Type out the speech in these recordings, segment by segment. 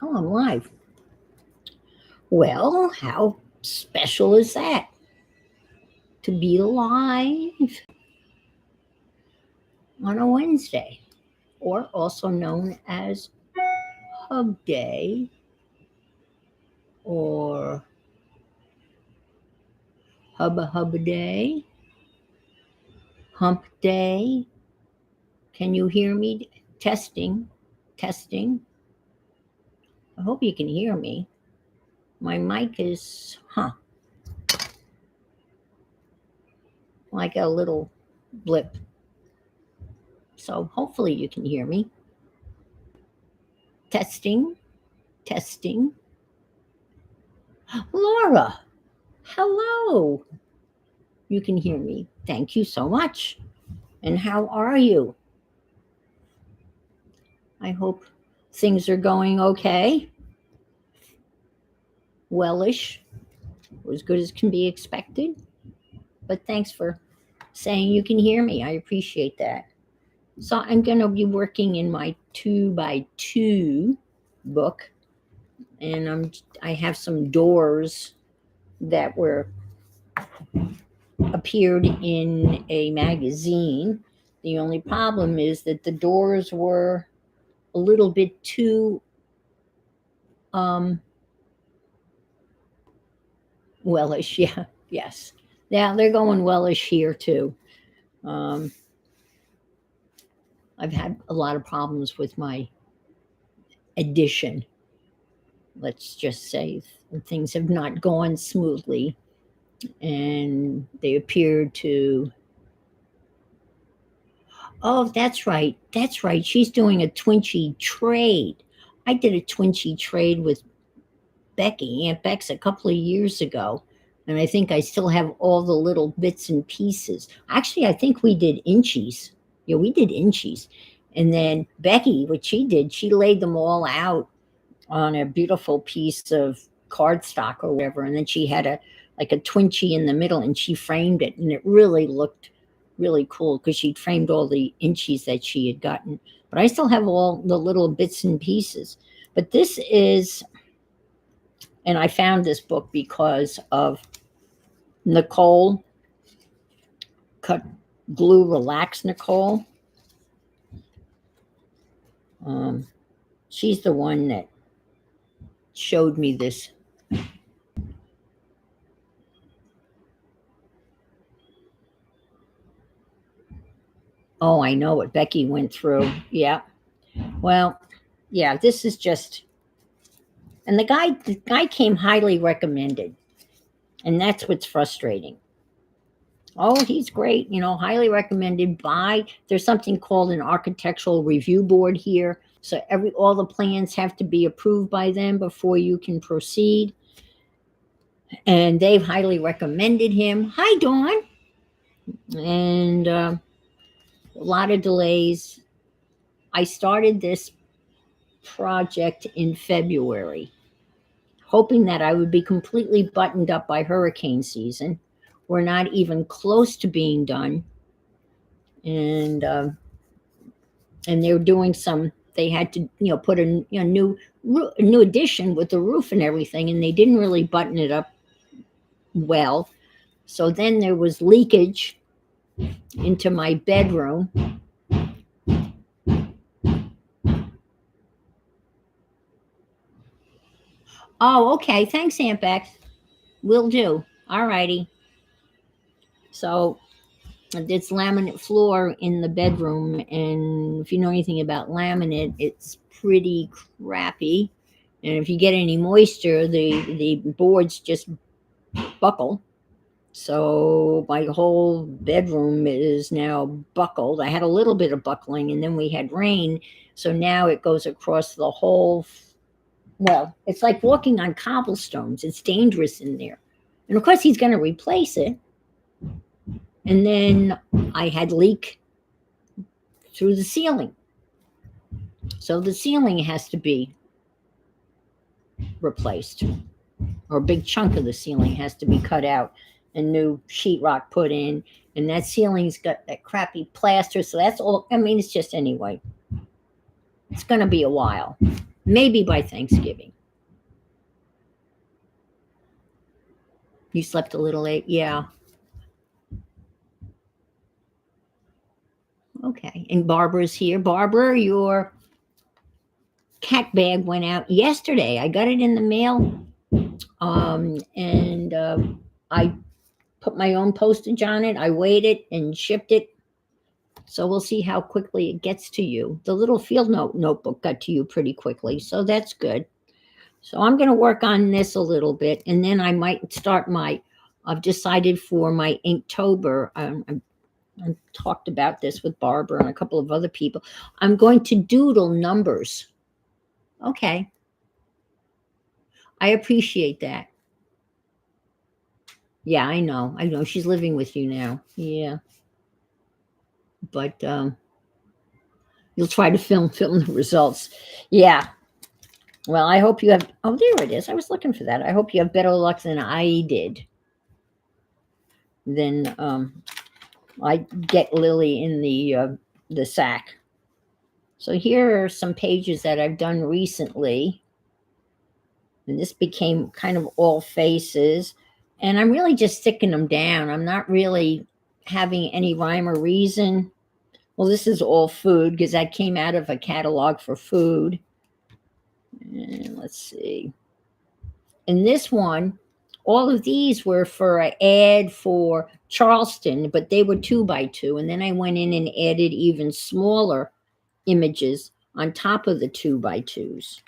Oh, I'm live. Well, how special is that to be alive on a Wednesday, or also known as Hug Day or Hubba Hubba Day, Hump Day? Can you hear me? Testing, testing. I hope you can hear me. My mic is, like a little blip. So hopefully you can hear me. Testing, testing. Laura, hello. You can hear me. Thank you so much. And how are you? I hope things are going okay. Wellish, as good as can be expected. But thanks for saying you can hear me. I appreciate that. So I'm going to be working in my 2x2 book, and I have some doors that were appeared in a magazine. The only problem is that the doors were a little bit too wellish. Yeah, yes. Yeah, they're going wellish here too. Um, I've had a lot of problems with my addition. Let's just say things have not gone smoothly, and they appear to. Oh, that's right. That's right. She's doing a Twinchy trade. I did a Twinchy trade with Becky, Aunt Bex, a couple of years ago. And I think I still have all the little bits and pieces. Actually, I think we did inchies. Yeah, we did inchies. And then Becky, what she did, she laid them all out on a beautiful piece of cardstock or whatever. And then she had a Twinchy in the middle, and she framed it. And it really looked really cool because she'd framed all the inchies that she had gotten. But I still have all the little bits and pieces. But this is, and I found this book because of Nicole Cut Glue Relax Nicole. She's the one that showed me this. Oh, I know what Becky went through. Yeah. Well, yeah, this is just, and the guy came highly recommended. And that's what's frustrating. Oh, he's great, highly recommended by, there's something called an architectural review board here. So all the plans have to be approved by them before you can proceed. And they've highly recommended him. Hi, Dawn. And a lot of delays. I started this project in February, hoping that I would be completely buttoned up by hurricane season. We're not even close to being done. And they're doing some, they had to, put a new addition with the roof and everything, and they didn't really button it up well. So then there was leakage into my bedroom. Oh, okay. Thanks, Aunt Bex. Will do. All righty. So it's laminate floor in the bedroom, and if you know anything about laminate, it's pretty crappy. And if you get any moisture, the boards just buckle. So my whole bedroom is now buckled. I had a little bit of buckling, and then we had rain, so now it goes across the whole. Well, it's like walking on cobblestones. It's dangerous in there. And of course, he's going to replace it. And then I had leak through the ceiling. So the ceiling has to be replaced, or a big chunk of the ceiling has to be cut out and new sheetrock put in. And that ceiling's got that crappy plaster. So that's all. I mean, it's just, anyway, it's going to be a while. Maybe by Thanksgiving. You slept a little late? Yeah. Okay. And Barbara's here. Barbara, your cat bag went out yesterday. I got it in the mail. And I put my own postage on it. I weighed it and shipped it. So we'll see how quickly it gets to you. The little field notebook got to you pretty quickly. So that's good. So I'm going to work on this a little bit, and then I might start I've decided for my Inktober. I've talked about this with Barbara and a couple of other people. I'm going to doodle numbers. Okay. I appreciate that. Yeah, I know. I know she's living with you now. Yeah. But you'll try to film the results. Yeah. Well, I hope you have. Oh, there it is. I was looking for that. I hope you have better luck than I did. Then I get Lily in the sack. So here are some pages that I've done recently, and this became kind of all faces. And I'm really just sticking them down. I'm not really having any rhyme or reason. Well, this is all food because that came out of a catalog for food. And let's see. And this one, all of these were for an ad for Charleston, but they were 2x2. And then I went in and added even smaller images on top of the 2x2s.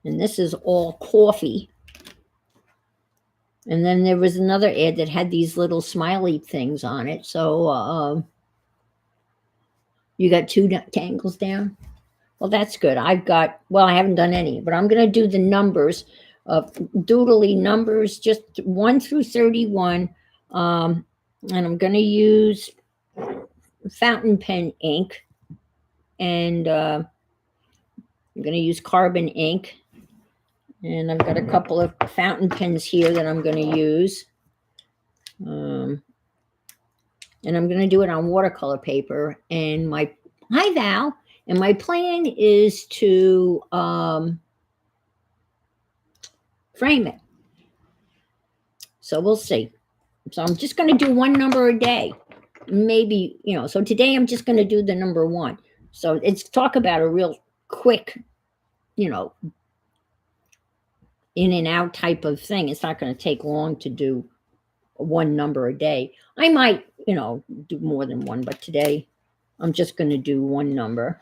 And this is all coffee. And then there was another ad that had these little smiley things on it. So you got two tangles down? Well, that's good. I haven't done any, but I'm going to do the numbers, doodly numbers, just 1 through 31. And I'm going to use fountain pen ink. And I'm going to use carbon ink. And I've got a couple of fountain pens here that I'm going to use. And I'm going to do it on watercolor paper. And hi, Val. And my plan is to frame it. So we'll see. So I'm just going to do one number a day. Maybe, so today I'm just going to do the number 1. So it's talk about a real quick, in and out type of thing. It's not going to take long to do one number a day. I might, do more than one, but today I'm just going to do one number.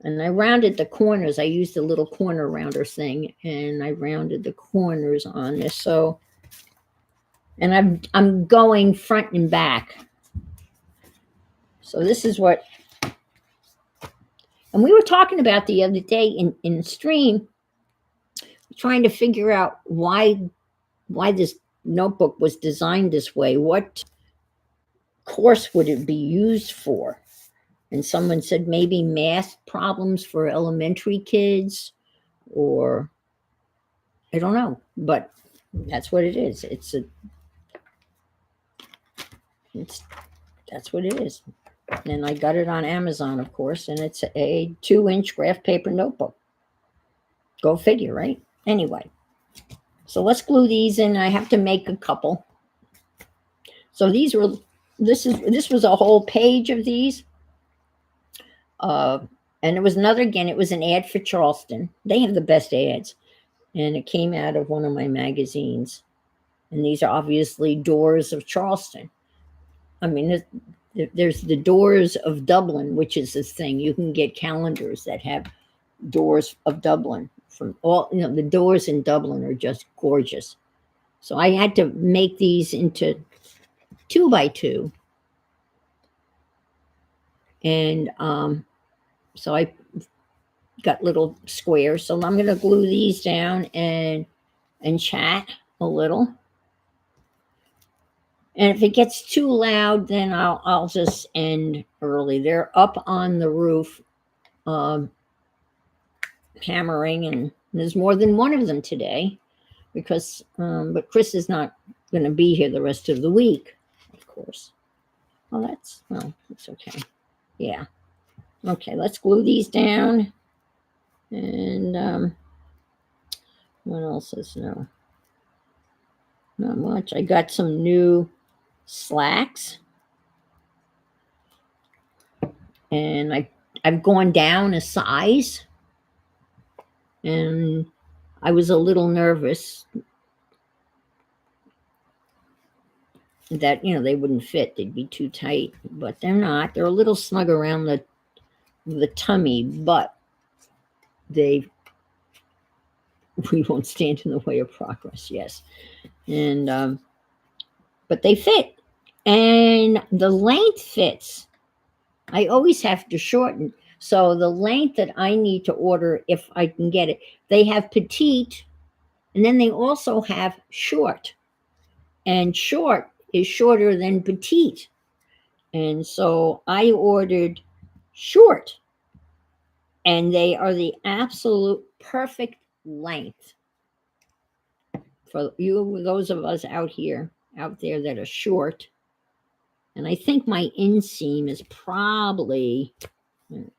And I rounded the corners. I used a little corner rounder thing, and I rounded the corners on this. So, and I'm going front and back. So this is what, and we were talking about the other day in the stream, trying to figure out why this notebook was designed this way. What course would it be used for? And someone said maybe math problems for elementary kids, or I don't know, but that's what it is. That's what it is. And I got it on Amazon, of course, and it's a 2-inch graph paper notebook. Go figure, right? Anyway, so let's glue these in. I have to make a couple. So this was a whole page of these. And it was it was an ad for Charleston. They have the best ads. And it came out of one of my magazines. And these are obviously doors of Charleston. I mean, there's the doors of Dublin, which is this thing. You can get calendars that have doors of Dublin. From all, the doors in Dublin are just gorgeous. So I had to make these into 2x2. And so I got little squares. So I'm going to glue these down and chat a little. And if it gets too loud, then I'll just end early. They're up on the roof hammering, and there's more than one of them today because but Chris is not going to be here the rest of the week, of course. Well, that's okay. Yeah. Okay, let's glue these down. And what else is new? Not much. I got some new slacks, and I've gone down a size, and I was a little nervous that they wouldn't fit. They'd be too tight, but they're not. They're a little snug around the tummy, but they we won't stand in the way of progress. Yes, and but they fit, and the length fits. I always have to shorten. So the length that I need to order, if I can get it, they have petite, and then they also have short. And short is shorter than petite. And so I ordered short, and they are the absolute perfect length for you, those of us out there that are short. And I think my inseam is probably, I'm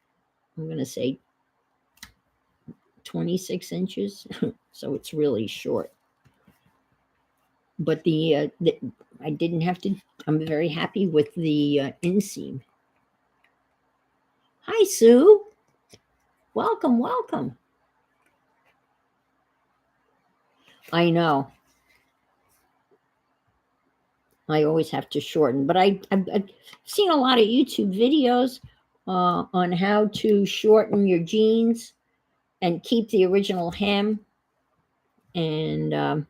going to say 26 inches. So it's really short. But I didn't have to, I'm very happy with the inseam. Hi, Sue. Welcome, welcome. I know. I always have to shorten, but I've seen a lot of YouTube videos on how to shorten your jeans and keep the original hem. And I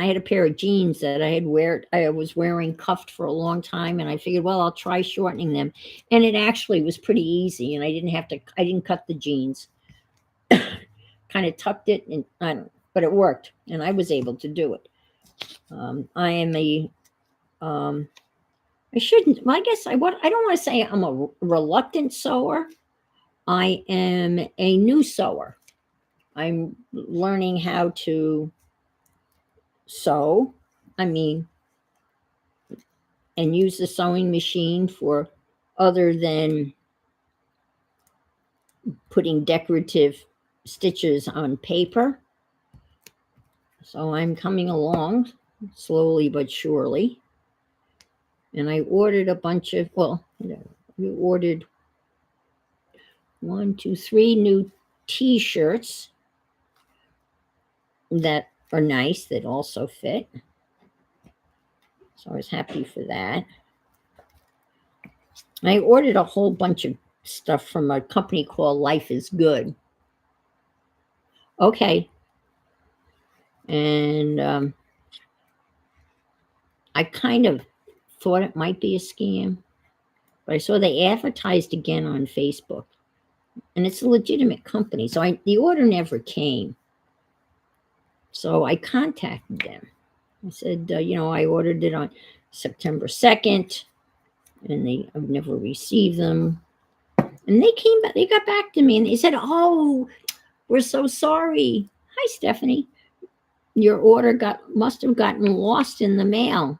had a pair of jeans that I was wearing cuffed for a long time, and I figured, well, I'll try shortening them, and it actually was pretty easy, and I didn't cut the jeans, kind of tucked it, and I don't, but it worked, and I was able to do it. I am a I shouldn't. Well, I guess I don't want to say I'm a reluctant sewer. I am a new sewer. I'm learning how to sew. I mean, and use the sewing machine for other than putting decorative stitches on paper. So I'm coming along slowly but surely. And I ordered a bunch of, we ordered 1, 2, 3 new t-shirts that are nice, that also fit. So I was happy for that. I ordered a whole bunch of stuff from a company called Life is Good. Okay. And I kind of thought it might be a scam, but I saw they advertised again on Facebook, and it's a legitimate company. So the order never came. So I contacted them. I said, I ordered it on September 2nd, and I've never received them. And they got back to me, and they said, oh, we're so sorry. Hi, Stephanie. Your order must have gotten lost in the mail.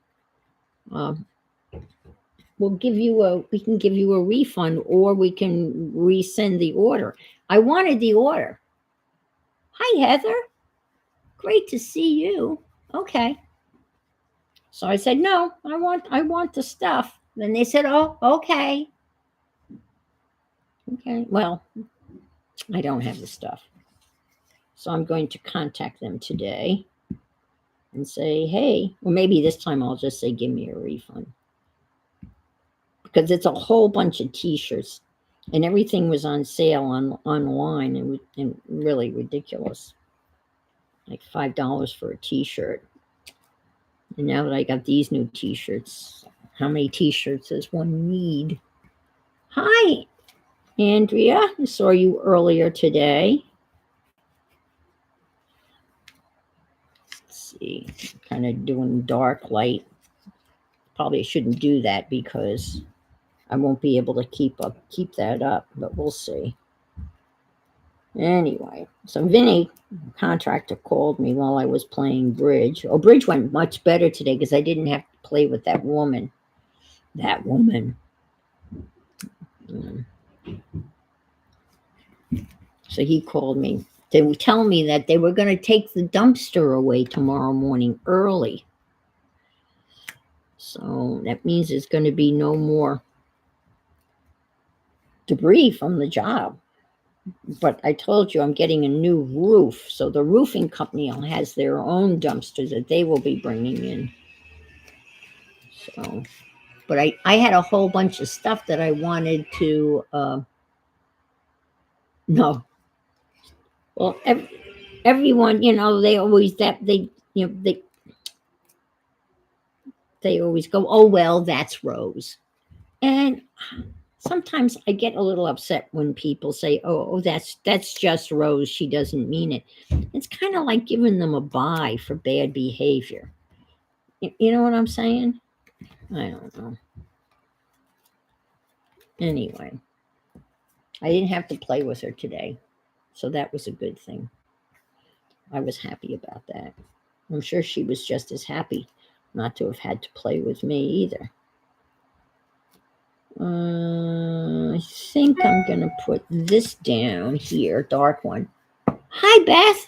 We can give you a refund, or we can resend the order. I wanted the order. Hi, Heather. Great to see you. Okay. So I said, no, I want the stuff. Then they said, oh, okay. Okay. Well, I don't have the stuff. So I'm going to contact them today and say, hey, or maybe this time I'll just say, give me a refund. Because it's a whole bunch of t-shirts, and everything was on sale online, and really ridiculous. Like $5 for a t-shirt. And now that I got these new t-shirts, how many t-shirts does one need? Hi, Andrea. I saw you earlier today. Let's see, kind of doing dark light. Probably shouldn't do that because I won't be able to keep that up, but we'll see. Anyway, so Vinny, contractor, called me while I was playing bridge. Oh, bridge went much better today because I didn't have to play with that woman. That woman. So he called me. They were telling me that they were going to take the dumpster away tomorrow morning early. So that means there's going to be no more debris from the job. But I told you I'm getting a new roof. So the roofing company has their own dumpster that they will be bringing in. So, but I had a whole bunch of stuff that I wanted to, no. Well, everyone, they always, they always go, oh, well, that's Rose. And sometimes I get a little upset when people say, "Oh, that's just Rose. She doesn't mean it." It's kind of like giving them a bye for bad behavior. You know what I'm saying? I don't know. Anyway, I didn't have to play with her today, so that was a good thing. I was happy about that. I'm sure she was just as happy not to have had to play with me either. I think I'm going to put this down here, dark one. Hi, Beth.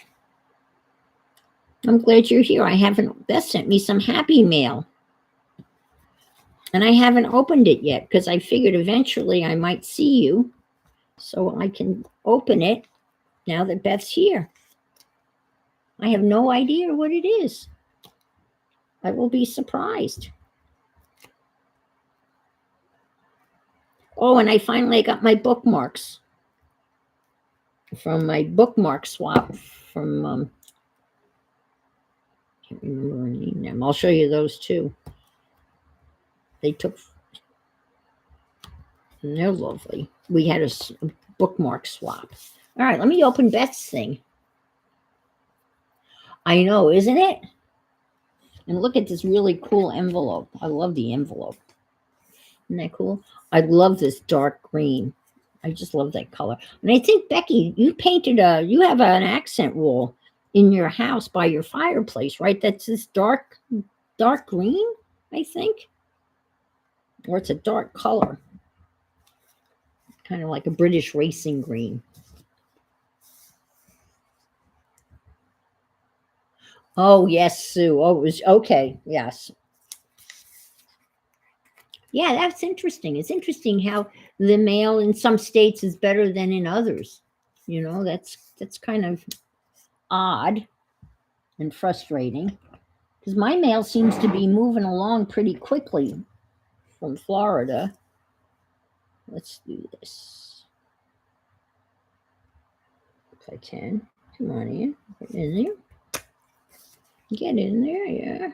I'm glad you're here. Beth sent me some happy mail. And I haven't opened it yet because I figured eventually I might see you. So I can open it now that Beth's here. I have no idea what it is. I will be surprised. Oh, and I finally got my bookmarks from my bookmark swap from, I can't remember her name now. I'll show you those too. They took, and they're lovely. We had a bookmark swap. All right, let me open Beth's thing. I know, isn't it? And look at this really cool envelope. I love the envelope. Isn't that cool? I love this dark green. I just love that color. And I think, Becky, you have an accent wall in your house by your fireplace, right? That's this dark green, I think. Or it's a dark color. Kind of like a British racing green. Oh, yes, Sue. Oh, it was okay. Yes. Yeah, that's interesting. It's interesting how the mail in some states is better than in others. That's kind of odd and frustrating because my mail seems to be moving along pretty quickly from Florida. Let's do this. If I can. Come on in. Get in there. Get in there, yeah.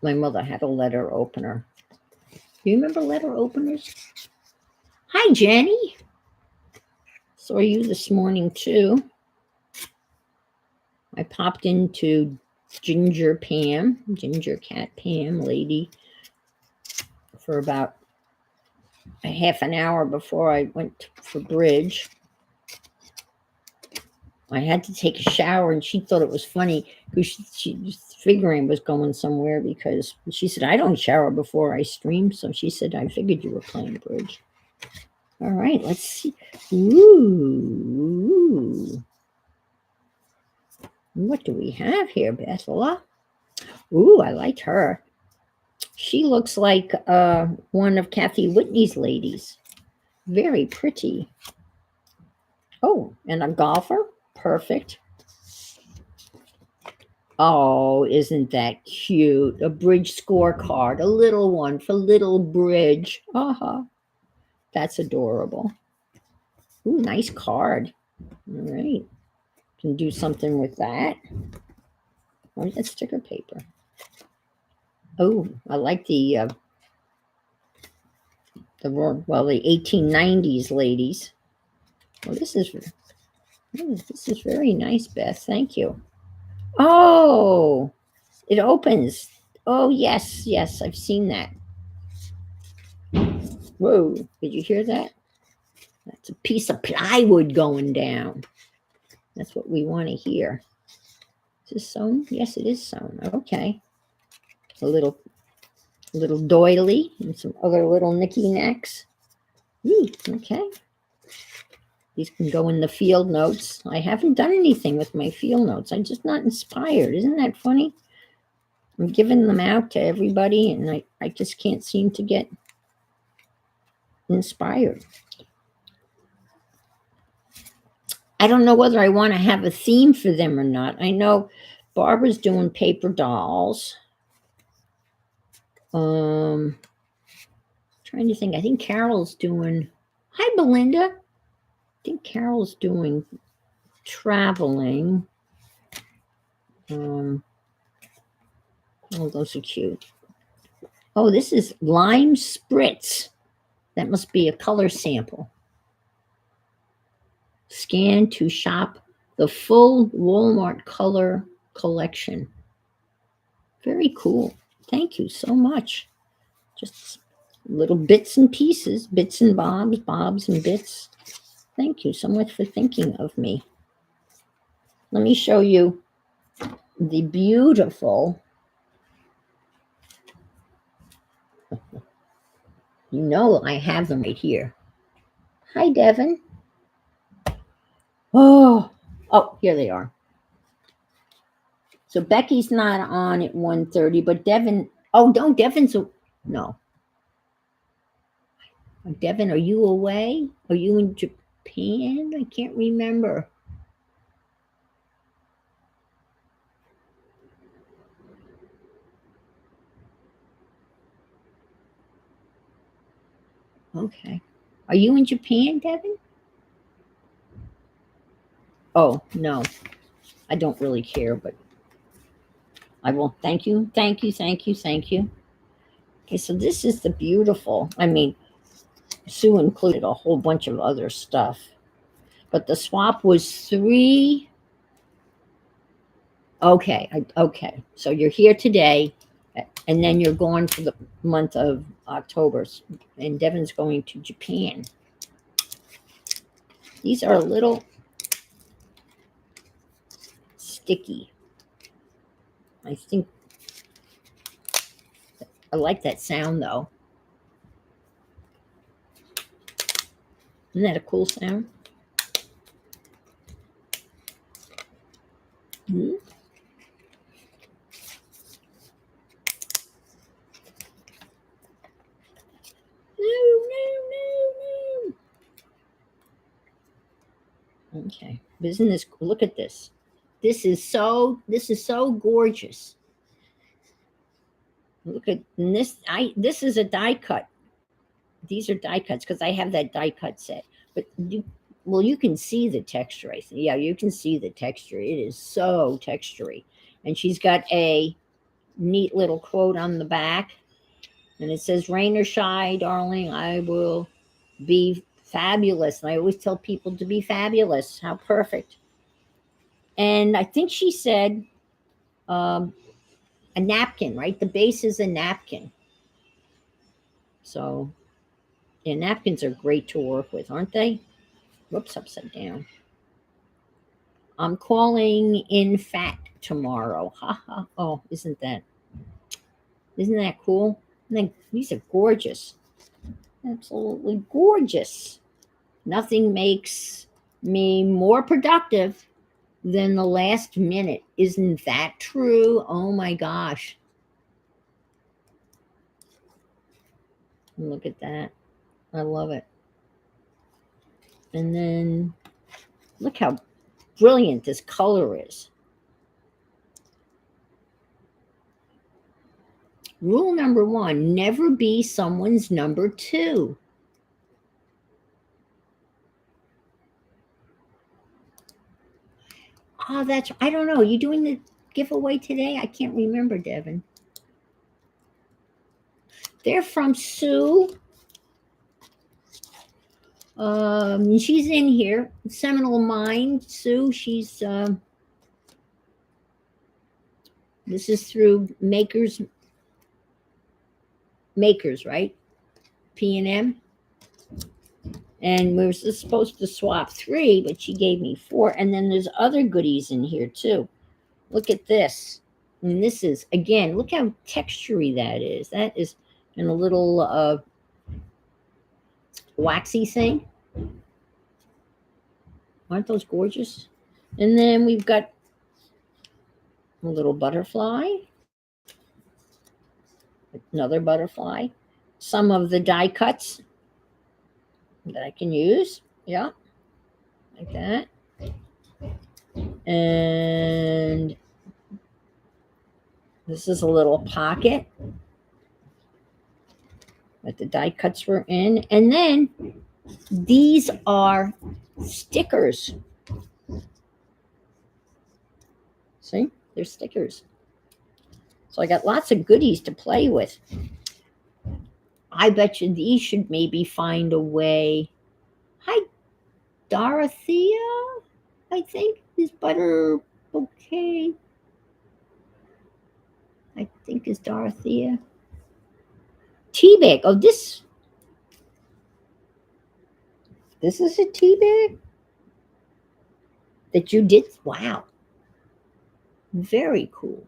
My mother had a letter opener. Do you remember letter openers? Hi, Jenny. Saw you this morning, too. I popped into Ginger Cat Pam lady, for about a half an hour before I went for bridge. I had to take a shower, and she thought it was funny because she was figuring was going somewhere because she said, I don't shower before I stream. So she said, I figured you were playing bridge. All right, let's see. Ooh. What do we have here, Bethela? Ooh, I like her. She looks like one of Kathy Whitney's ladies. Very pretty. Oh, and a golfer? Perfect. Oh, isn't that cute? A bridge scorecard, a little one for little bridge. That's adorable. Ooh, nice card. All right. Can do something with that. Oh, that's sticker paper. Oh, I like the 1890s ladies. Well, this is very nice, Beth. Thank you. Oh, it opens. Oh, yes, I've seen that. Whoa, did you hear that? That's a piece of plywood going down. That's what we want to hear. Is this sewn? Yes, it is sewn. Okay. A little doily and some other little knicky knacks. Ooh, okay. These can go in the field notes. I haven't done anything with my field notes. I'm just not inspired. Isn't that funny? I'm giving them out to everybody, and I just can't seem to get inspired. I don't know whether I want to have a theme for them or not. I know Barbara's doing paper dolls. Trying to think. I think Carol's doing. Hi, Belinda. I think Carol's doing traveling. Oh, those are cute. Oh, this is lime spritz. That must be a color sample. Scan to shop the full Walmart color collection. Very cool. Thank you so much. Just little bits and pieces, bits and bobs and bits. Thank you so much for thinking of me. Let me show you the beautiful, you know, I have them right here. Hi, Devin. Oh, here they are. So Becky's not on at 1:30, but Devin, no. Devin, are you away? Are you in Japan? I can't remember. Okay. Are you in Japan, Devin? Oh, no. I don't really care, but I will. Thank you. Thank you. Thank you. Thank you. Okay, so this is the beautiful. I mean, Sue included a whole bunch of other stuff, but the swap was 3. Okay. Okay. So you're here today, and then you're going for the month of October, and Devin's going to Japan. These are a little sticky. I think I like that sound though. Isn't that a cool sound? Mm-hmm. No. Okay. Isn't this, look at this. This is so gorgeous. Look at this. This is a die cut. These are die cuts because I have that die cut set. But you can see the texture, I think. Yeah, you can see the texture. It is so textury. And she's got a neat little quote on the back. And it says, rain or shine, darling, I will be fabulous. And I always tell people to be fabulous. How perfect. And I think she said a napkin, right? The base is a napkin. So, yeah, napkins are great to work with, aren't they? Whoops, upside down. I'm calling in fat tomorrow. Ha. Oh, isn't that cool? These are gorgeous. Absolutely gorgeous. Nothing makes me more productive than the last minute. Isn't that true? Oh my gosh. Look at that. I love it. And then look how brilliant this color is. Rule number 1, never be someone's number 2. Oh, I don't know. Are you doing the giveaway today? I can't remember, Devin. They're from Sue. She's in here. Seminole Mind, Sue. She's this is through Makers, right? P&M. And we were supposed to swap 3, but she gave me 4. And then there's other goodies in here too. Look at this. And this is, again, look how textury that is. That is in a little waxy thing. Aren't those gorgeous? And then we've got a little butterfly, another butterfly, some of the die cuts that I can use. Yeah, like that. And this is a little pocket that the die cuts were in. And then these are stickers. See, they're stickers. So I got lots of goodies to play with. I bet you these should maybe find a way. Hi, Dorothea, I think is butter bouquet. I think is Dorothea. Tea bag. Oh, this is a tea bag that you did. Wow. Very cool.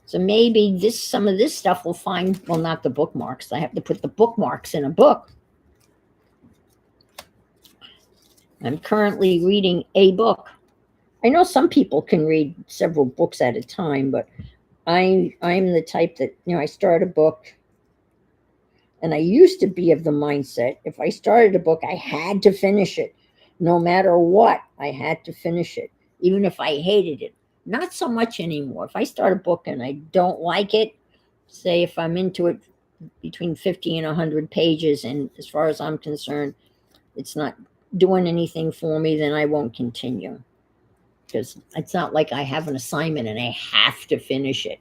So maybe some of this stuff will find, well, not the bookmarks. I have to put the bookmarks in a book. I'm currently reading a book. I know some people can read several books at a time, but I'm the type that, I start a book, and I used to be of the mindset, if I started a book, I had to finish it. No matter what, I had to finish it, even if I hated it. Not so much anymore. If I start a book and I don't like it, say if I'm into it between 50 and 100 pages, and as far as I'm concerned, it's not doing anything for me, then I won't continue. Because it's not like I have an assignment and I have to finish it.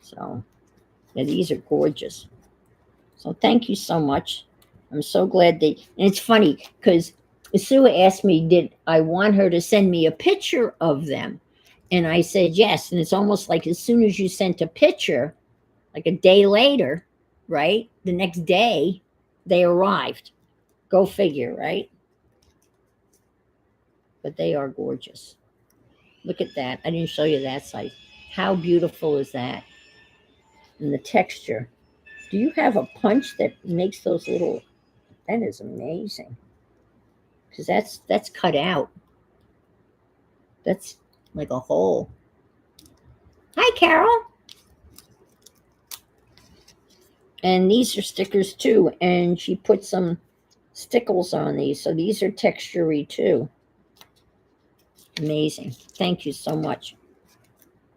So, yeah, these are gorgeous. So thank you so much. I'm so glad and it's funny because Sue asked me, did I want her to send me a picture of them? And I said yes. And it's almost like as soon as you sent a picture, like a day later, right? The next day, they arrived. Go figure, right? But they are gorgeous. Look at that. I didn't show you that side. How beautiful is that? And the texture. Do you have a punch that makes those little? That is amazing. Because that's cut out. That's like a hole. Hi, Carol. And these are stickers too. And she put some stickles on these. So these are textury too. Amazing. Thank you so much.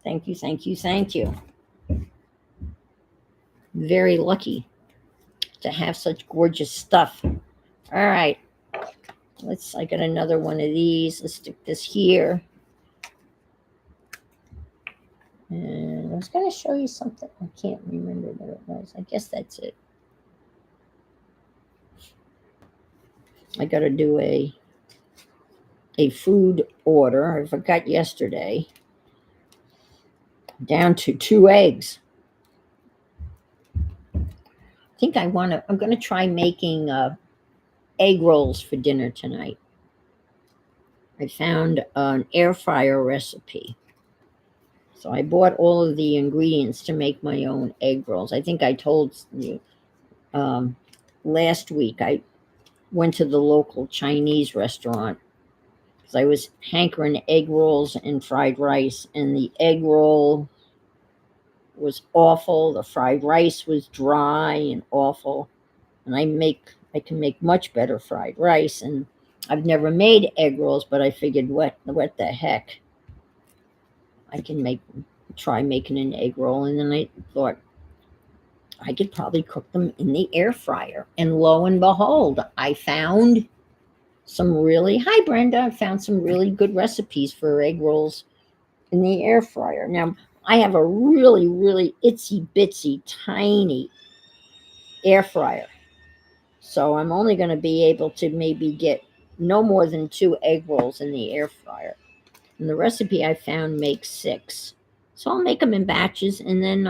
Thank you, thank you, thank you. Very lucky to have such gorgeous stuff. All right. I got another one of these. Let's stick this here. And I was going to show you something. I can't remember what it was. I guess that's it. I got to do a food order. I forgot yesterday. Down to 2 eggs. I think I'm going to try making egg rolls for dinner tonight. I found an air fryer recipe. So I bought all of the ingredients to make my own egg rolls. I think I told you last week I went to the local Chinese restaurant because I was hankering egg rolls and fried rice, and the egg roll was awful. The fried rice was dry and awful. And I can make much better fried rice, and I've never made egg rolls, but I figured what the heck. I can try making an egg roll, and then I thought I could probably cook them in the air fryer. And lo and behold, I found hi Brenda, I found some really good recipes for egg rolls in the air fryer. Now, I have a really, really itsy bitsy tiny air fryer. So I'm only going to be able to maybe get no more than 2 egg rolls in the air fryer. And the recipe I found makes 6. So I'll make them in batches, and then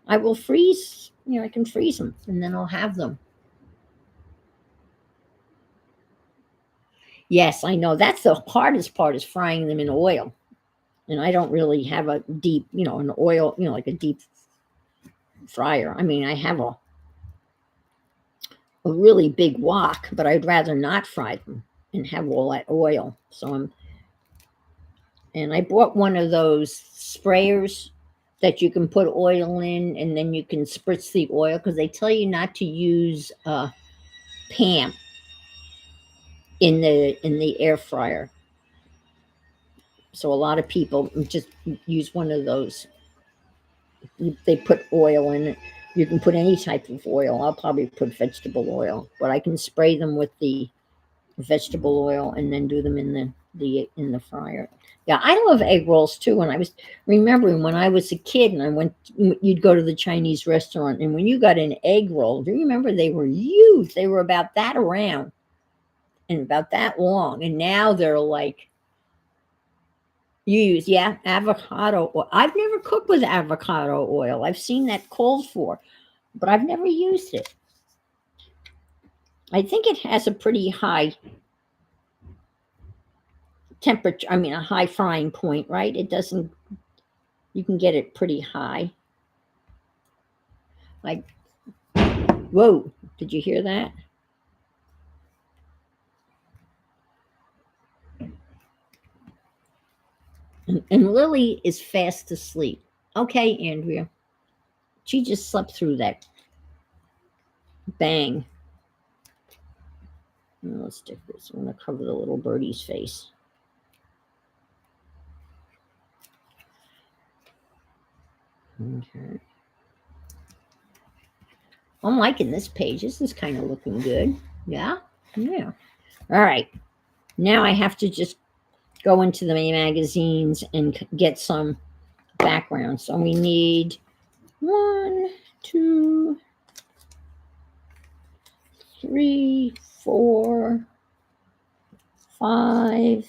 I will freeze. I can freeze them, and then I'll have them. Yes, I know. That's the hardest part is frying them in oil. And I don't really have a deep, an oil, like a deep fryer. I mean, I have a really big wok, but I'd rather not fry them and have all that oil. And I bought one of those sprayers that you can put oil in and then you can spritz the oil because they tell you not to use Pam in the air fryer. So a lot of people just use one of those. They put oil in it. You can put any type of oil. I'll probably put vegetable oil, but I can spray them with the vegetable oil and then do them in the fryer. Yeah, I love egg rolls too. When I was remembering when I was a kid and you'd go to the Chinese restaurant, and when you got an egg roll, do you remember they were huge? They were about that around and about that long, and now they're like you use, yeah, avocado oil. I've never cooked with avocado oil. I've seen that called for, but I've never used it. I think it has a pretty high temperature, I mean, a high frying point, right? It doesn't, you can get it pretty high. Like, whoa, did you hear that? And Lily is fast asleep. Okay, Andrea. She just slept through that bang. Now let's stick this. I'm going to cover the little birdie's face. Okay. I'm liking this page. This is kind of looking good. Yeah? Yeah. All right. Now I have to just go into the magazines and get some background. So we need 1, 2, 3, 4, 5,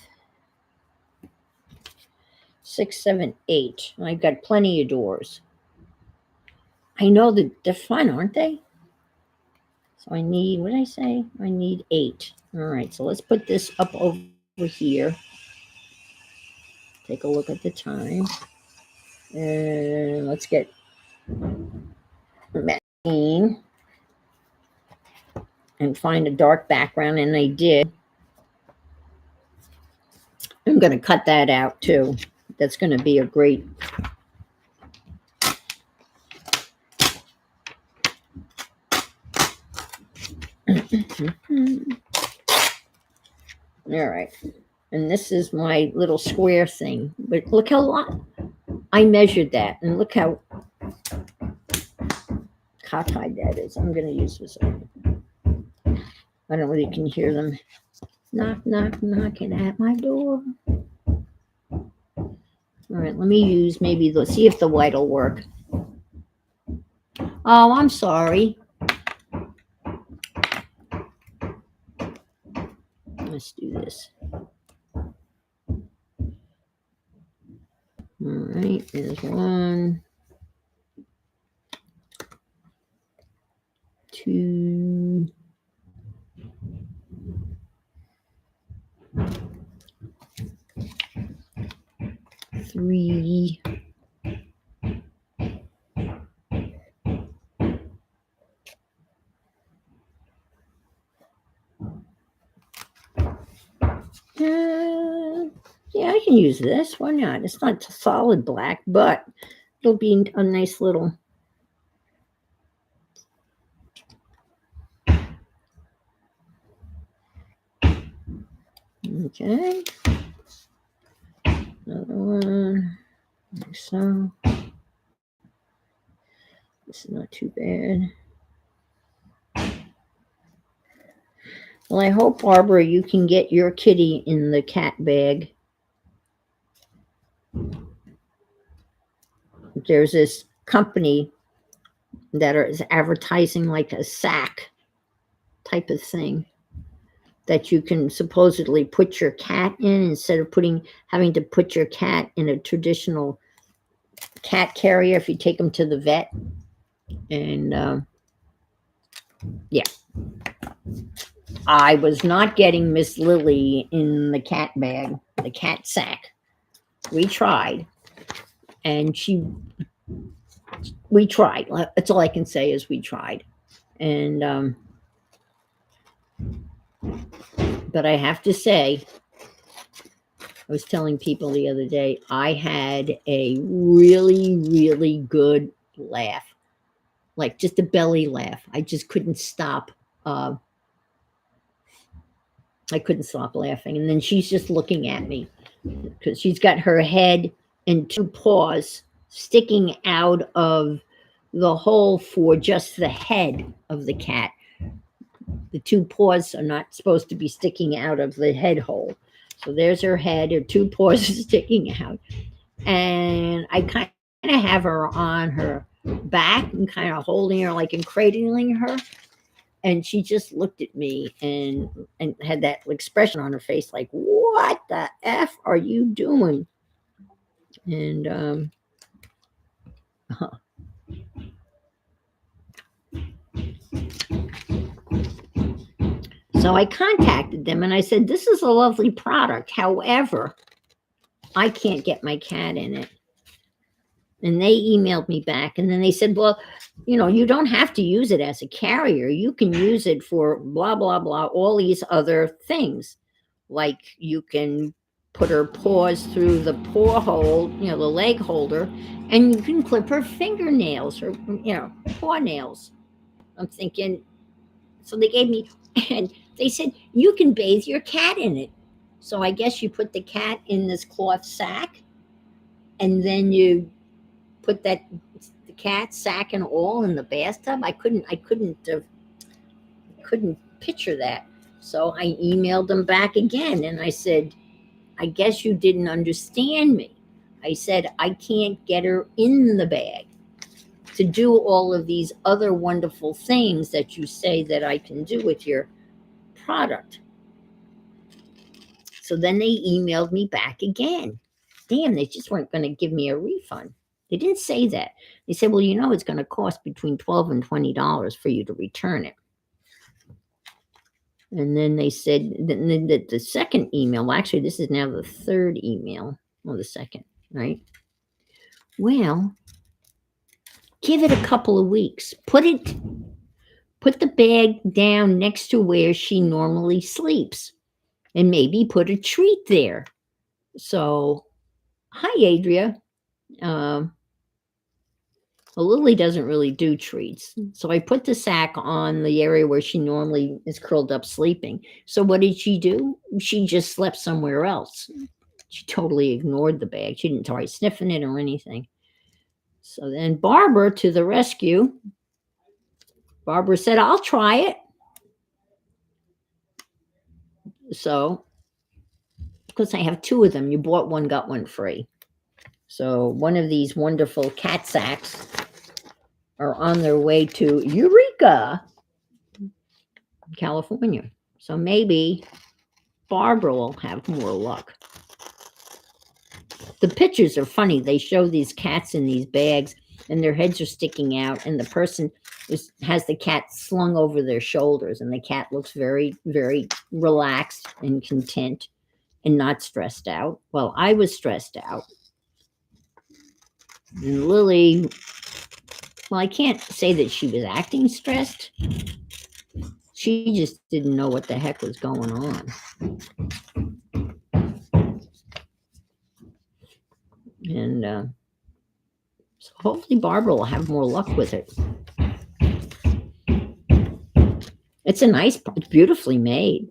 6, 7, 8. I've got plenty of doors. I know that they're fun, aren't they? So I need, what did I say? I need 8. All right, so let's put this up over here. Take a look at the time. And let's get magazine and find a dark background, and I did. I'm going to cut that out too. That's going to be a great. All right. And this is my little square thing. But look how long I measured that. And look how cockeyed that is. I'm going to use this one. I don't know if you can hear them. Knock, knock, knocking at my door. All right, let me use maybe, let's see if the white will work. Oh, I'm sorry. Let's do this. All right, there's 1, 2, 3. Yeah, I can use this. Why not? It's not solid black, but it'll be a nice little. Okay. Another one. Like so. This is not too bad. Well, I hope, Barbara, you can get your kitty in the cat bag. There's this company that is advertising like a sack type of thing that you can supposedly put your cat in instead of having to put your cat in a traditional cat carrier if you take them to the vet. And yeah. I was not getting Miss Lily in the cat bag, the cat sack. We tried, and we tried. That's all I can say is we tried. And but I have to say, I was telling people the other day, I had a really, really good laugh, like just a belly laugh. I just couldn't stop. Uh, I couldn't stop laughing. And then she's just looking at me because she's got her head and two paws sticking out of the hole for just the head of the cat. The two paws are not supposed to be sticking out of the head hole. So there's her head, her two paws sticking out. And I kind of have her on her back and kind of holding her, like, and cradling her. And she just looked at me and had that expression on her face, like, "What the f are you doing?" And so I contacted them and I said, "This is a lovely product. However, I can't get my cat in it." And they emailed me back and then they said, "Well, you don't have to use it as a carrier. You can use it for blah, blah, blah, all these other things. Like you can put her paws through the paw hole, the leg holder, and you can clip her fingernails or, paw nails." I'm thinking, so they gave me, and they said, "You can bathe your cat in it." So I guess you put the cat in this cloth sack and then you put the cat sack and all in the bathtub. I couldn't picture that. So I emailed them back again and I said, "I guess you didn't understand me." I said, "I can't get her in the bag to do all of these other wonderful things that you say that I can do with your product." So then they emailed me back again. Damn, they just weren't going to give me a refund. They didn't say that. They said, "Well, it's going to cost between $12 and $20 for you to return it." And then they said, then the second email, well, actually, this is now the third email, or the second, right? Well, give it a couple of weeks. Put the bag down next to where she normally sleeps, and maybe put a treat there. So, hi, Adria. Um, well, Lily doesn't really do treats. So I put the sack on the area where she normally is curled up sleeping. So what did she do? She just slept somewhere else. She totally ignored the bag. She didn't try sniffing it or anything. So then Barbara to the rescue. Barbara said, "I'll try it." So, because I have two of them, you bought one, got one free. So one of these wonderful cat sacks are on their way to Eureka, California. So maybe Barbara will have more luck. The pictures are funny. They show these cats in these bags and their heads are sticking out, and the person has the cat slung over their shoulders, and the cat looks very, very relaxed and content and not stressed out. Well, I was stressed out. And Lily, well, I can't say that she was acting stressed. She just didn't know what the heck was going on. And so hopefully Barbara will have more luck with it. It's beautifully made.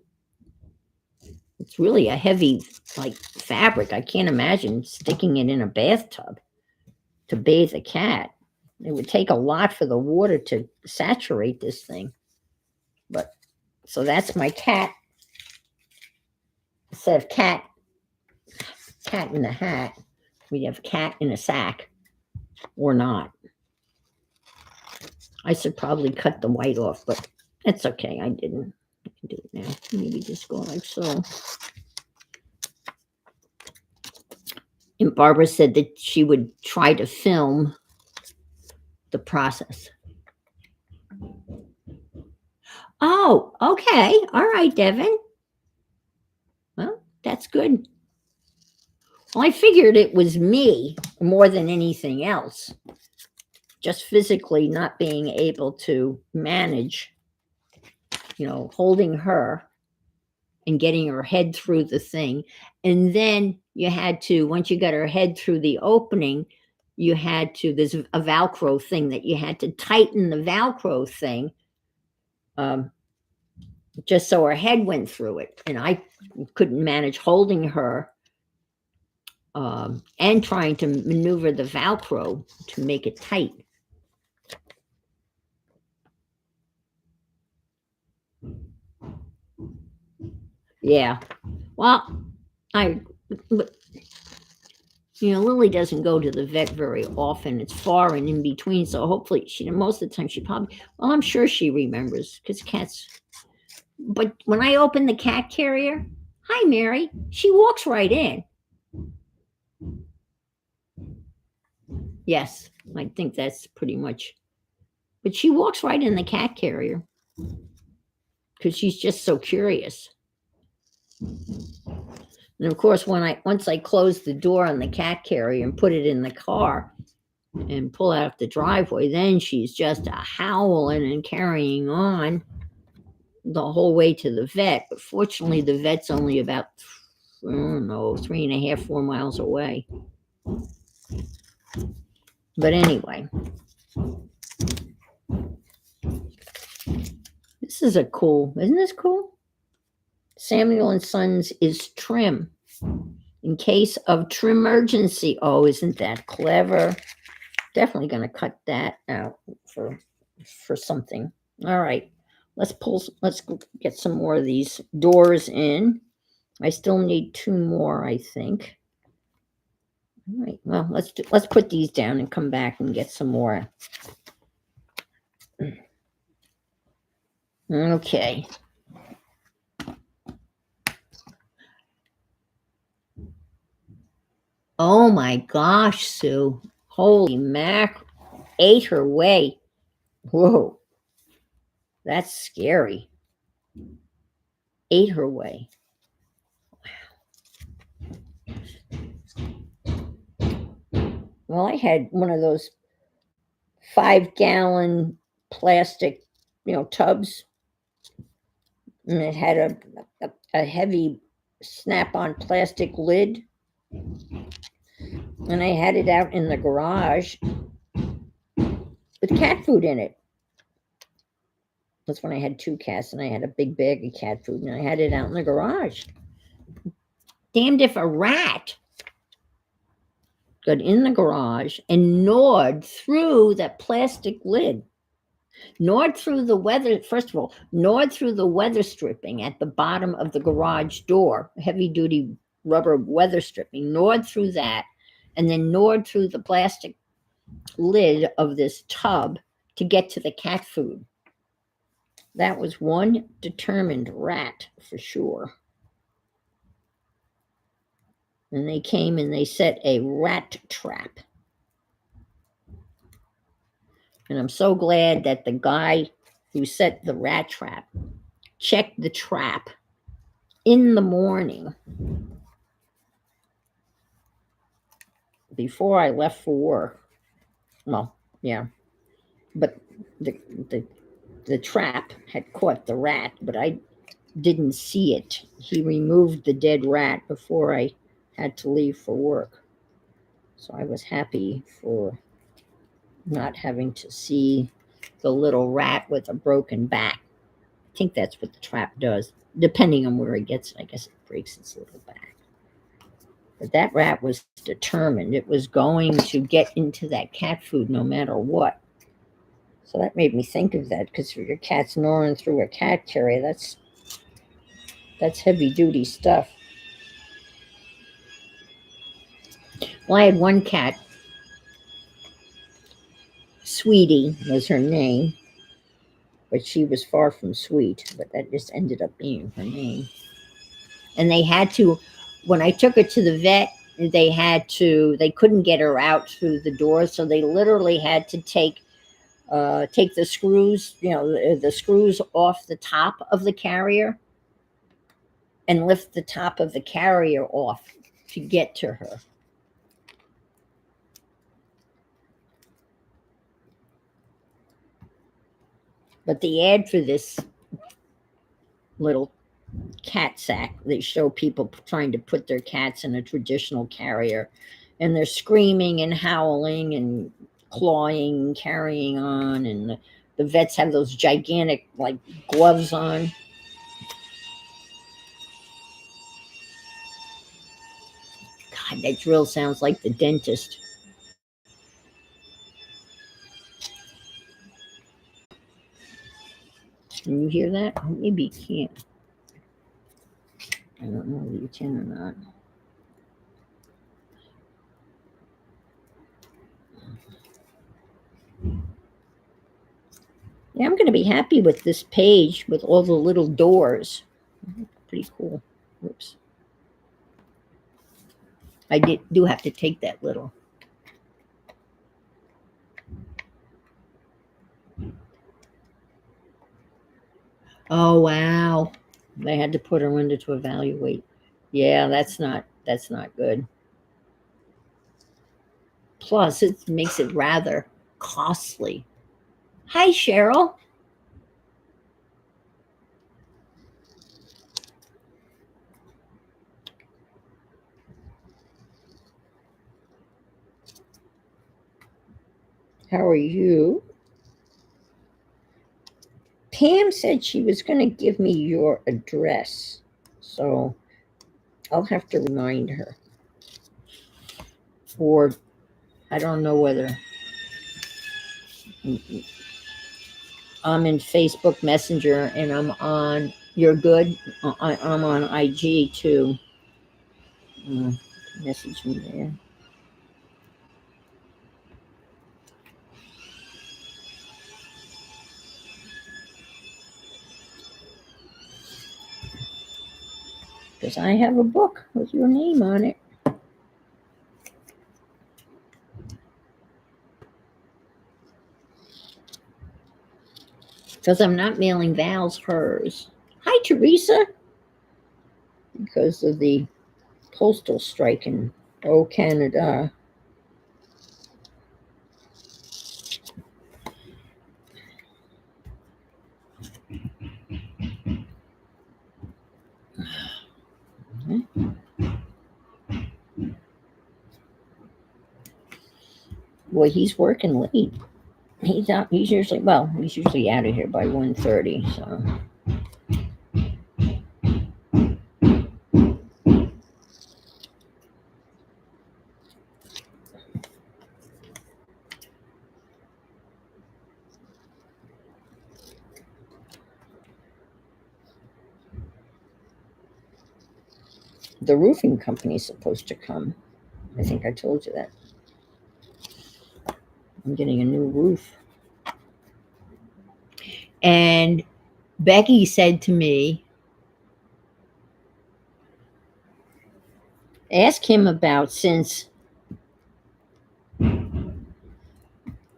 It's really a heavy, like, fabric. I can't imagine sticking it in a bathtub to bathe a cat. It would take a lot for the water to saturate this thing. But so that's my cat. Instead of cat in a hat, we have cat in a sack, or not. I should probably cut the white off, but it's okay. I didn't. I can do it now. Maybe just go like so. And Barbara said that she would try to film the process. Oh, okay. All right, Devin. Well, that's good. Well, I figured it was me more than anything else. Just physically not being able to manage, holding her and getting her head through the thing. And then you had to, once you got her head through the opening, you had to, there's a Velcro thing that you had to tighten the Velcro thing, um, just so her head went through it. And I couldn't manage holding her and trying to maneuver the Velcro to make it tight. Yeah. Well, but Lily doesn't go to the vet very often. It's far and in between. So hopefully most of the time she probably, well, I'm sure she remembers because cats. But when I open the cat carrier, hi, Mary, she walks right in. Yes, I think that's pretty much. But she walks right in the cat carrier because she's just so curious. And of course, once I close the door on the cat carrier and put it in the car and pull out the driveway, then she's just a howling and carrying on the whole way to the vet. But fortunately, the vet's only about, I don't know, 3.5, 4 miles away. But anyway, this is isn't this cool? Samuel and Sons is trim in case of trimmergency. Oh, isn't that clever? Definitely going to cut that out for something. All right, let's get some more of these doors in. I still need 2 more, I think. All right, well, let's put these down and come back and get some more. Okay. Oh my gosh, Sue. Holy mac, ate her way. Whoa. That's scary. Ate her way. Well, I had one of those 5-gallon plastic, tubs. And it had a heavy snap-on plastic lid. And I had it out in the garage with cat food in it. That's when I had 2 cats and I had a big bag of cat food and I had it out in the garage. Damned if a rat got in the garage and gnawed through that plastic lid. Gnawed through the weather, first of all, gnawed through the weather stripping at the bottom of the garage door, heavy duty rubber weather stripping, gnawed through that, and then gnawed through the plastic lid of this tub to get to the cat food. That was one determined rat for sure. And they came and they set a rat trap. And I'm so glad that the guy who set the rat trap checked the trap in the morning before I left for work. Well, yeah. But the trap had caught the rat, but I didn't see it. He removed the dead rat before I had to leave for work. So I was happy for not having to see the little rat with a broken back. I think that's what the trap does. Depending on where it gets it, I guess it breaks its little back. But that rat was determined. It was going to get into that cat food no matter what. So that made me think of that, because your cat's gnawing through a cat carrier, that's heavy duty stuff. Well, I had one cat, Sweetie was her name, but she was far from sweet, but that just ended up being her name. And they had to, when I took her to the vet, they couldn't get her out through the door, so they literally had to take take the screws, the screws off the top of the carrier and lift the top of the carrier off to get to her. But the ad for this little cat sack, they show people trying to put their cats in a traditional carrier, and they're screaming and howling and clawing and carrying on, and the vets have those gigantic like gloves on. God, that drill sounds like the dentist. Can you hear that? Maybe you can't. I don't know if you can or not. Yeah, I'm going to be happy with this page with all the little doors. Pretty cool. Oops. I do have to take that little. Oh wow. They had to put her under to evaluate. Yeah, that's not good. Plus it makes it rather costly. Hi Cheryl. How are you? Pam said she was going to give me your address. So I'll have to remind her. Or I don't know whether I'm in Facebook Messenger and I'm on You're Good. I'm on IG too. Message me there. Because I have a book with your name on it. Because I'm not mailing Val's hers. Hi, Teresa. Because of the postal strike in Canada. Boy, he's working late. He's out. He's usually out of here by 1:30. So the roofing company's supposed to come. I think I told you that. I'm getting a new roof. And Becky said to me, ask him about, since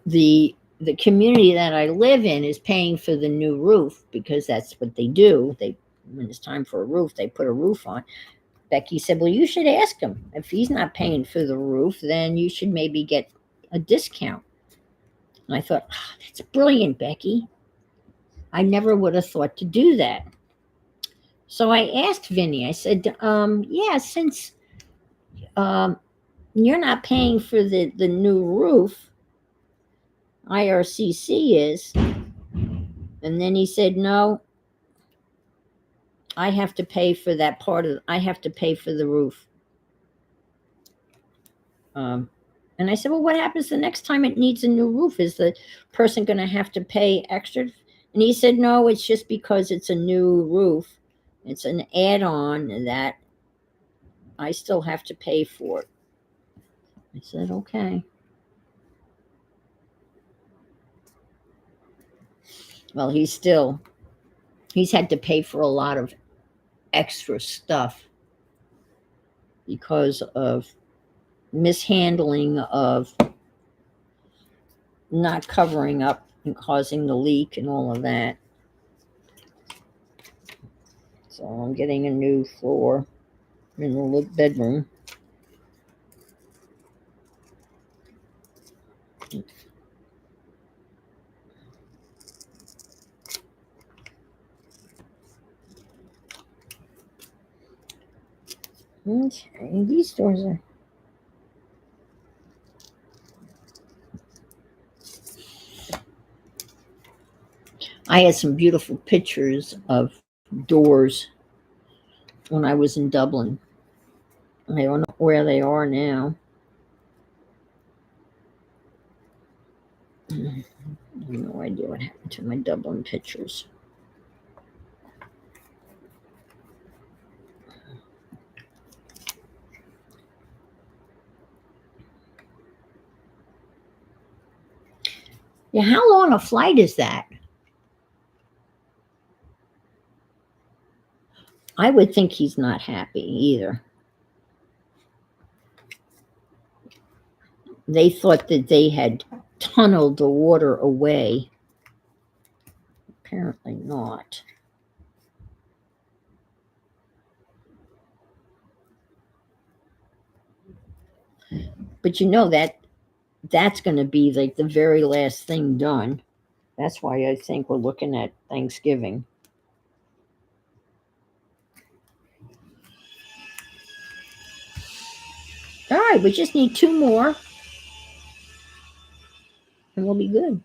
the community that I live in is paying for the new roof, because that's what they do. When it's time for a roof, they put a roof on. Becky said, well, you should ask him. If he's not paying for the roof, then you should maybe get a discount. And I thought, oh, that's brilliant, Becky. I never would have thought to do that. So I asked Vinny, I said, yeah, since you're not paying for the new roof, IRCC is. And then he said, no, I have to pay for that I have to pay for the roof. And I said, well, what happens the next time it needs a new roof? Is the person going to have to pay extra? And he said, no, it's just because it's a new roof. It's an add-on that I still have to pay for it. I said, okay. Well, he's had to pay for a lot of extra stuff because of mishandling of not covering up and causing the leak and all of that. So I'm getting a new floor in the bedroom. Okay, these doors are. I had some beautiful pictures of doors when I was in Dublin. I don't know where they are now. I have no idea what happened to my Dublin pictures. Yeah, how long a flight is that? I would think he's not happy either. They thought that they had tunneled the water away. Apparently not. But you know that's going to be like the very last thing done. That's why I think we're looking at Thanksgiving. All right, we just need two more and we'll be good.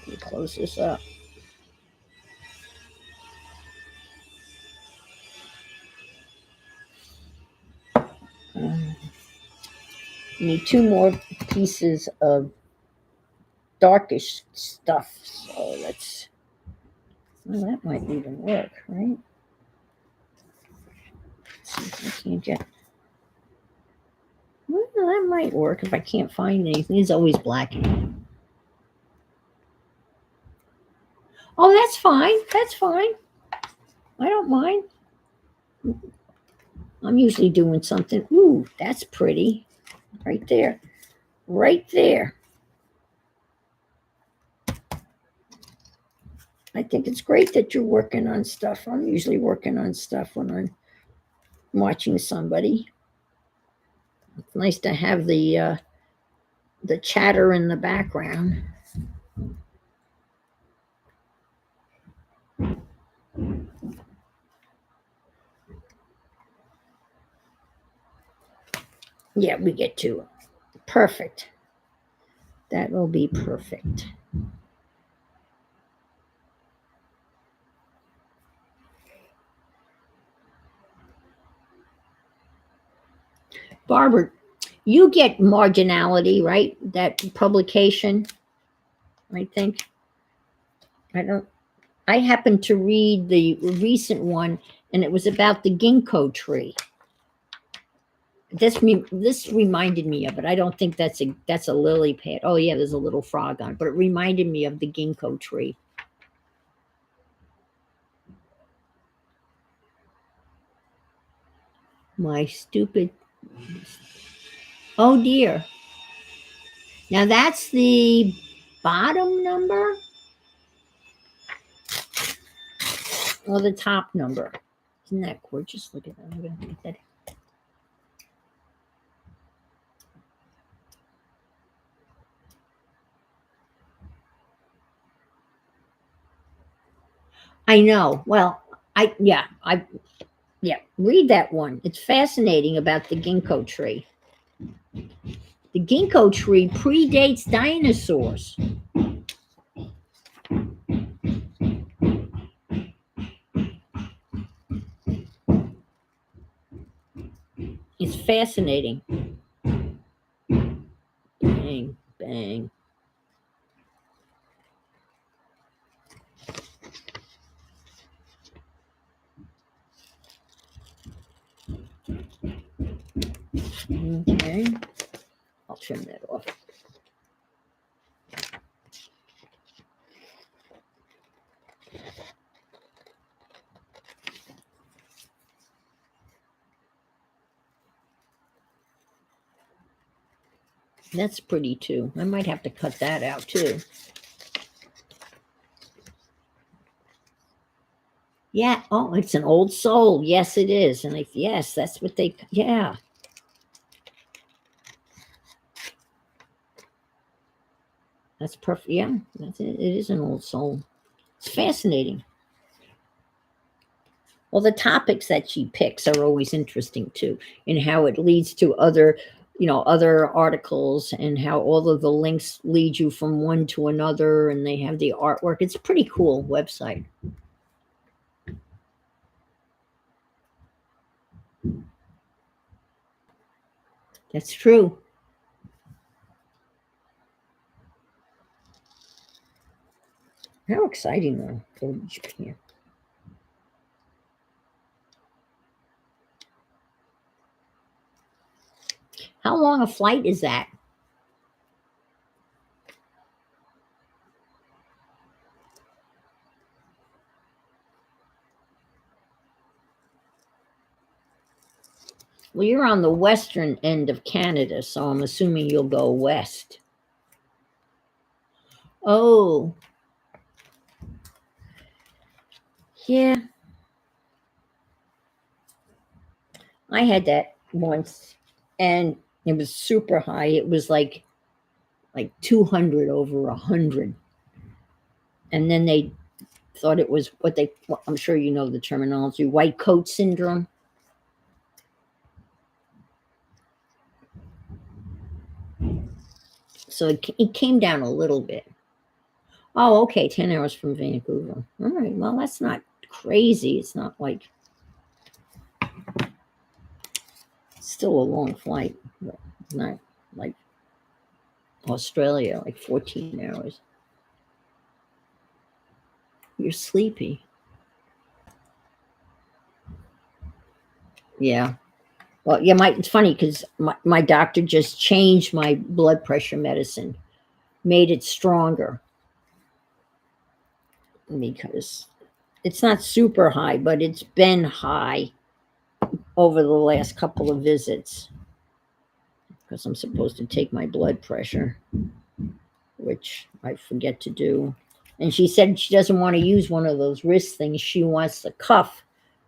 Let me close this up. Um, we need two more pieces of darkish stuff. So let's. Well, that might even work, right? Let's see if I can't get. Well, that might work if I can't find anything. It's always black. Oh, that's fine. That's fine. I don't mind. I'm usually doing something. Ooh, that's pretty. Right there. Right there. I think it's great that you're working on stuff. I'm usually working on stuff when I'm watching somebody. It's nice to have the chatter in the background. Yeah, we get to it. Perfect. That will be perfect. Barbara, you get marginality, right? That publication, I think. I don't. I happened to read the recent one, and it was about the ginkgo tree. This reminded me of it. I don't think that's a lily pad. Oh yeah, there's a little frog on it, but it reminded me of the ginkgo tree. My stupid. Oh dear. Now that's the bottom number or the top number. Isn't that gorgeous? Look at that. I'm gonna get that. I know. Well, I read that one. It's fascinating about the ginkgo tree. The ginkgo tree predates dinosaurs. It's fascinating. Bang, bang. Okay. I'll trim that off. That's pretty too. I might have to cut that out too. Yeah. Oh, it's an old soul. Yes, it is. And yes, that's what they, yeah, that's perfect. Yeah, that's it. It is an old soul. It's fascinating. Well, the topics that she picks are always interesting too, and how it leads to other, other articles, and how all of the links lead you from one to another, and they have the artwork. It's a pretty cool website. That's true. How exciting though. Go to Japan. How long a flight is that? Well, you're on the western end of Canada, so I'm assuming you'll go west. Oh, yeah. I had that once, and it was super high. It was like 200 over 100. And then they thought it was well, I'm sure you know the terminology, white coat syndrome. So it came down a little bit. Oh, okay, 10 hours from Vancouver. All right, well, that's not crazy. It's not like, still a long flight, but not like Australia, like 14 hours. You're sleepy. Yeah. Well, yeah, it's funny because my doctor just changed my blood pressure medicine, made it stronger because it's not super high, but it's been high over the last couple of visits because I'm supposed to take my blood pressure, which I forget to do. And she said she doesn't want to use one of those wrist things. She wants the cuff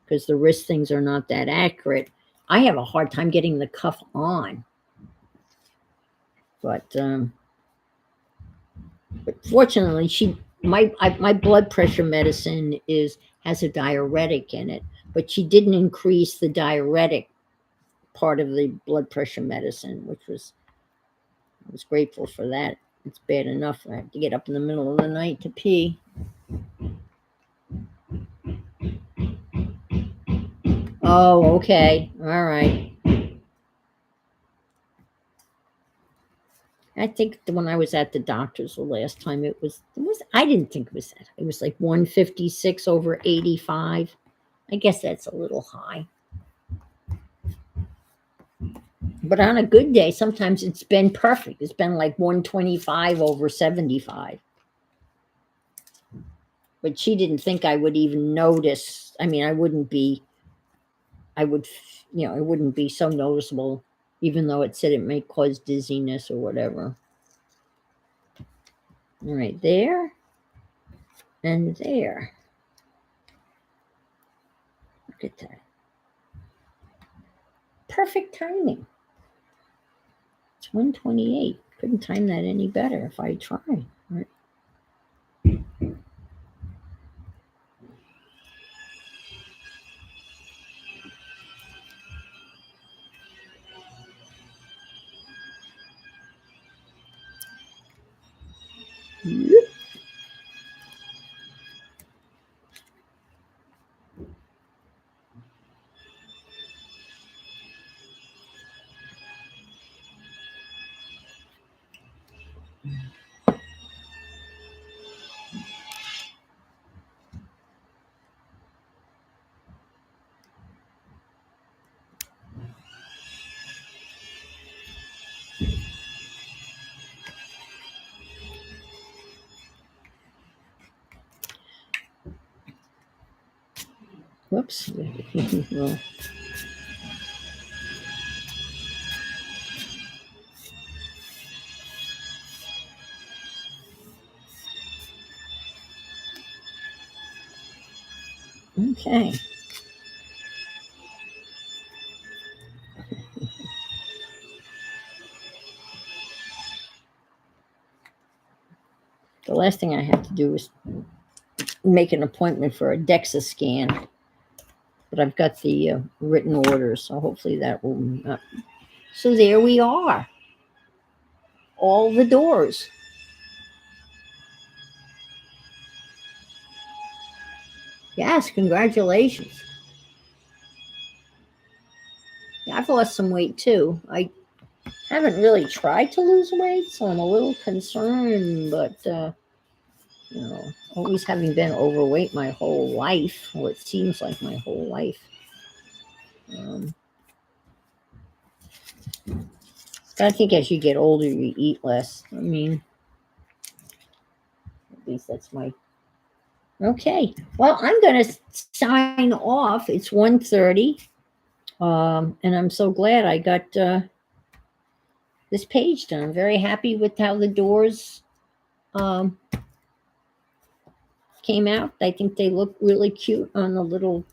because the wrist things are not that accurate. I have a hard time getting the cuff on, but fortunately, my blood pressure medicine is has a diuretic in it, but she didn't increase the diuretic part of the blood pressure medicine, which was I was grateful for that. It's bad enough I have to get up in the middle of the night to pee. Oh, okay, all right. I think when I was at the doctor's the last time, it was I didn't think it was that. It was like 156 over 85. I guess that's a little high. But on a good day, sometimes it's been perfect. It's been like 125 over 75. But she didn't think I would even notice. I mean, I would, it wouldn't be so noticeable, even though it said it may cause dizziness or whatever. All right, there and there. Look at that. Perfect timing. It's 128. Couldn't time that any better if I tried. All right. Whoops. Well, Okay. The last thing I have to do is make an appointment for a DEXA scan, but I've got the written orders, so hopefully that will not. So there we are. All the doors. Yes, congratulations. Yeah, I've lost some weight too. I haven't really tried to lose weight, so I'm a little concerned, but you know, always having been overweight my whole life, or it seems like my whole life. Um, I think as you get older, you eat less. I mean, at least that's my. Okay. Well, I'm going to sign off. It's 1:30. And I'm so glad I got this page done. I'm very happy with how the doors um, came out. I think they look really cute on the little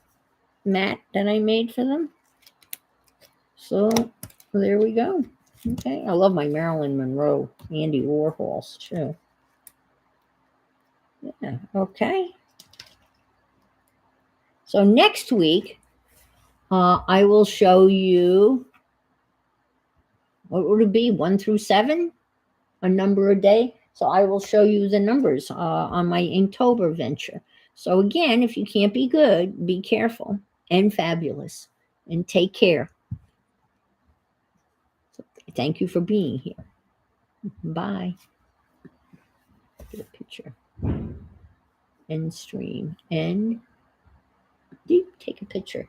mat that I made for them. So there we go. Okay. I love my Marilyn Monroe, Andy Warhols too. Yeah. Okay. So next week, I will show you what would it be, 1 through 7, a number a day. So I will show you the numbers on my Inktober venture. So again, if you can't be good, be careful and fabulous, and take care. So thank you for being here. Bye. Get a picture. End stream. End. Take a picture.